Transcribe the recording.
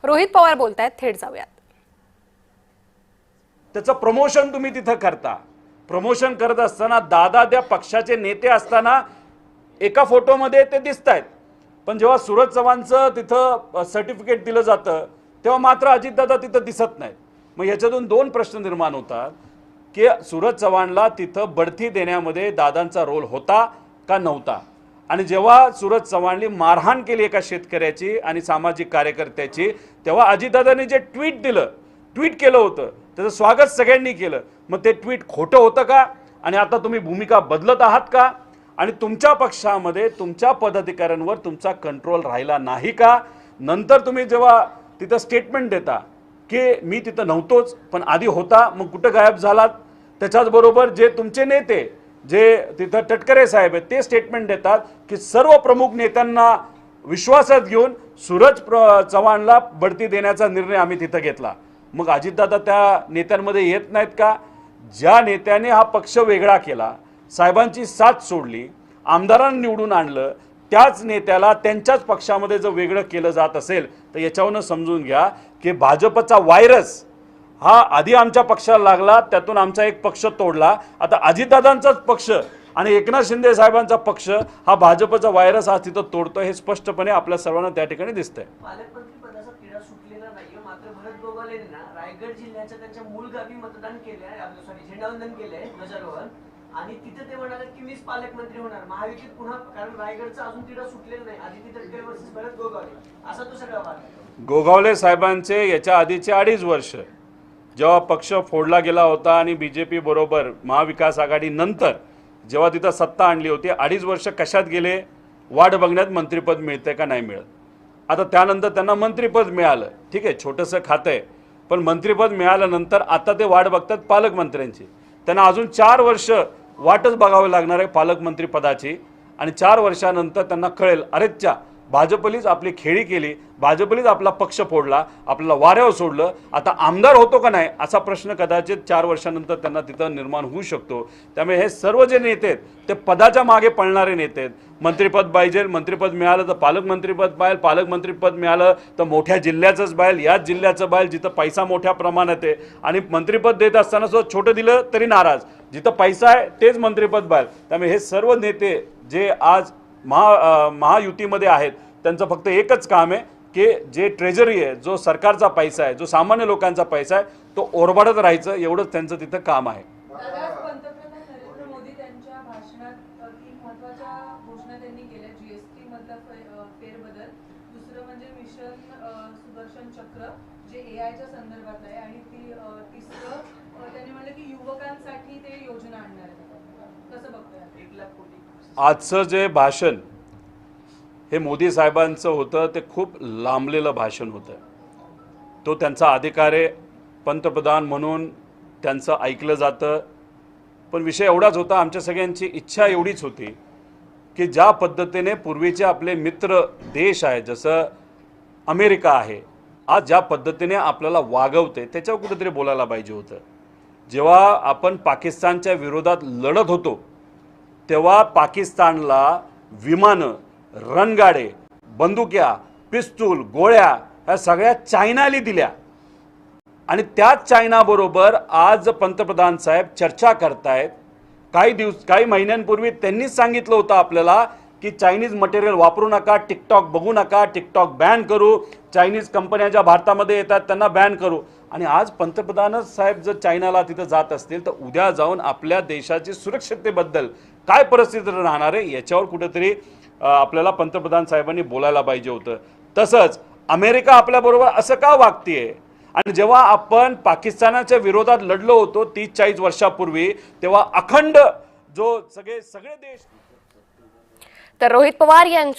रोहित पवार बोलतायत, थेट जाऊयात. त्याचं प्रमोशन तुम्ही तिथं करता. प्रमोशन करत असताना दादा त्या पक्षाचे नेते असताना एका फोटोमध्ये ते दिसत आहेत, पण जेव्हा सूरज चव्हाणचं तिथं सर्टिफिकेट दिलं जातं तेव्हा मात्र अजितदादा तिथं दिसत नाहीत. मग याच्यातून दोन प्रश्न निर्माण होतात की सूरज चव्हाणला तिथं बढती देण्यामध्ये दादांचा रोल होता का नव्हता. आणि जेव्हा सूरज चव्हाणने मारहाण केली एका शेतकऱ्याची आणि सामाजिक कार्यकर्त्याची, तेव्हा अजितदादांनी जे ट्विट केलं होतं त्याचं स्वागत सगळ्यांनी केलं. मग ते ट्विट खोटं होतं का? आणि आता तुम्ही भूमिका बदलत आहात का? आणि तुमच्या पक्षामध्ये तुमच्या पदाधिकाऱ्यांवर तुमचा कंट्रोल राहिला नाही का? नंतर तुम्ही जेव्हा तिथं स्टेटमेंट देता की मी तिथं नव्हतोच पण आधी होता, मग कुठं गायब झालात? त्याच्याचबरोबर जे तुमचे नेते जे तिथं तटकरे साहेब आहेत ते स्टेटमेंट देतात की सर्व प्रमुख नेत्यांना विश्वासात घेऊन सूरज चव्हाणला बढती देण्याचा निर्णय आम्ही तिथं घेतला. मग अजितदादा त्या नेत्यांमध्ये येत नाहीत का? ज्या नेत्याने हा पक्ष वेगळा केला, साहेबांची साथ सोडली, आमदारांना निवडून आणलं, त्याच नेत्याला त्यांच्याच पक्षामध्ये जर वेगळं केलं जात असेल तर याच्यावरून समजून घ्या की भाजपचा व्हायरस हा आधी आमच्या पक्षाला लागला, त्यातून आमचा एक पक्ष तोडला, आता अजितदादांचाच पक्ष आणि एकनाथ शिंदे साहेबांचा पक्ष हा भाजपचा व्हायरस आज तिथं तोडतोय. हे स्पष्टपणे आपल्या सर्वांना त्या ठिकाणी दिसतंय. पालकमंत्री पदाचा तिढा सुटलेला नाहीये, मात्र भरत गोगावलेंनी रायगड जिल्ह्याच्या त्यांच्या मूळ गावी मतदान केलंय, झेंडावंदन केलंय ध्वजारोहण, आणि तिथे ते म्हणाले की मीच पालकमंत्री होणार महायुतीत पुन्हा, कारण रायगडचा अजून तिढा सुटलेला नाही. आदिती तटकरे वर्सेस भरत गोगावले असा तो सगळा वाद. गोगावले साहेबांचे याच्या आधीचे 2.5 वर्ष जेव्हा पक्ष फोडला गेला होता आणि बीजेपी बरोबर महाविकास आघाडी नंतर जेव्हा तिथं सत्ता आणली होती, 2.5 वर्ष कशात गेले? वाट बघण्यात मंत्रिपद मिळते का नाही मिळत. आता त्यानंतर त्यांना मंत्रिपद मिळालं, ठीक आहे, छोटंसं खातं आहे, पण मंत्रिपद मिळाल्यानंतर आता ते वाट बघतात पालकमंत्र्यांची. त्यांना अजून 4 वर्ष वाटच बघावी लागणार आहे पालकमंत्री पदाची. आणि 4 वर्षानंतर त्यांना कळेल, अरेच्या भाजपलीच आपली खेळी केली, भाजपलीच आपला पक्ष फोडला, आपल्याला वाऱ्यावर सोडलं, आता आमदार होतो का नाही असा प्रश्न कदाचित 4 वर्षानंतर त्यांना तिथं निर्माण होऊ शकतो. त्यामुळे हे सर्व जे नेते आहेत ते पदाच्या मागे पळणारे नेते आहेत. मंत्रिपद पाहिजे, मंत्रिपद मिळालं तर पालकमंत्रीपद पाहिजे, पालकमंत्रीपद मिळालं तर मोठ्या जिल्ह्याचंच पाहिजे, याच जिल्ह्याचं पाहिजे जिथं पैसा मोठ्या प्रमाणात आहे. आणि मंत्रिपद देत असताना सुद्धा छोटं दिलं तरी नाराज, जिथं पैसा आहे तेच मंत्रिपद पाहिजे. त्यामुळे हे सर्व नेते जे आज महायुतीमध्ये आहेत त्यांचं फक्त एकच काम आहे की जे ट्रेजरी आहे, जो सरकारचा पैसा आहे, जो सामान्य लोकांचा पैसा आहे, तो ओरबाडत राहायचं, एवढंच त्यांचं तिथं काम आहे. पंतप्रधान नरेंद्र मोदी त्यांच्या भाषणात 3 महत्त्वाच्या घोषणा त्यांनी केल्या. जीएसटी मधला फेरबदल, दुसरं म्हणजे मिशन सुदर्शन चक्र जे एआयच्या संदर्भात आहे, आणि तिसरं त्यांनी म्हणलं की युवकांसाठी ते योजना आणणार आहेत. कसं बघताय? 1 लाख कोटी. आजचं जे भाषण हे मोदी साहेबांचं होतं ते खूप लांबलेलं भाषण होतं. तो त्यांचा अधिकार आहे, पंतप्रधान म्हणून त्यांचं ऐकलं जातं. पण विषय एवढाच होता, आमच्या सगळ्यांची इच्छा एवढीच होती की ज्या पद्धतीने पूर्वीचे आपले मित्र देश आहे, जसं अमेरिका आहे, आज ज्या पद्धतीने आपल्याला वागवते त्याच्यावर कुठेतरी बोलायला पाहिजे होतं. जेव्हा आपण पाकिस्तानच्या विरोधात लढत होतो तेव्हा पाकिस्तानला विमानं, रणगाडे, बंदुक्या, पिस्तूल, गोळ्या ह्या सगळ्या चायनाला दिल्या. आणि त्याच चायनाबरोबर आज पंतप्रधान साहेब चर्चा करतायत. काही महिन्यांपूर्वी त्यांनीच सांगितलं होतं आपल्याला की चायनीज मटेरियल वापरू नका, टिकटॉक बघू नका, टिकटॉक बॅन करू, चायनीज कंपन्या ज्या भारतामध्ये येतात त्यांना बॅन करू. आणि आज पंतप्रधानच साहेब जर चायनाला तिथं जात असतील तर उद्या जाऊन आपल्या देशाची सुरक्षिततेबद्दल काय परिस्थिती राहणार आहे याच्यावर कुठेतरी आपल्याला पंतप्रधान साहेबांनी बोलायला पाहिजे होतं. तसंच अमेरिका आपल्याबरोबर असं का वागतेय? आणि जेव्हा आपण पाकिस्तानाच्या विरोधात लढलो होतो 30-40 वर्षापूर्वी, तेव्हा अखंड जो सगळे देश. तर रोहित पवार यांच्या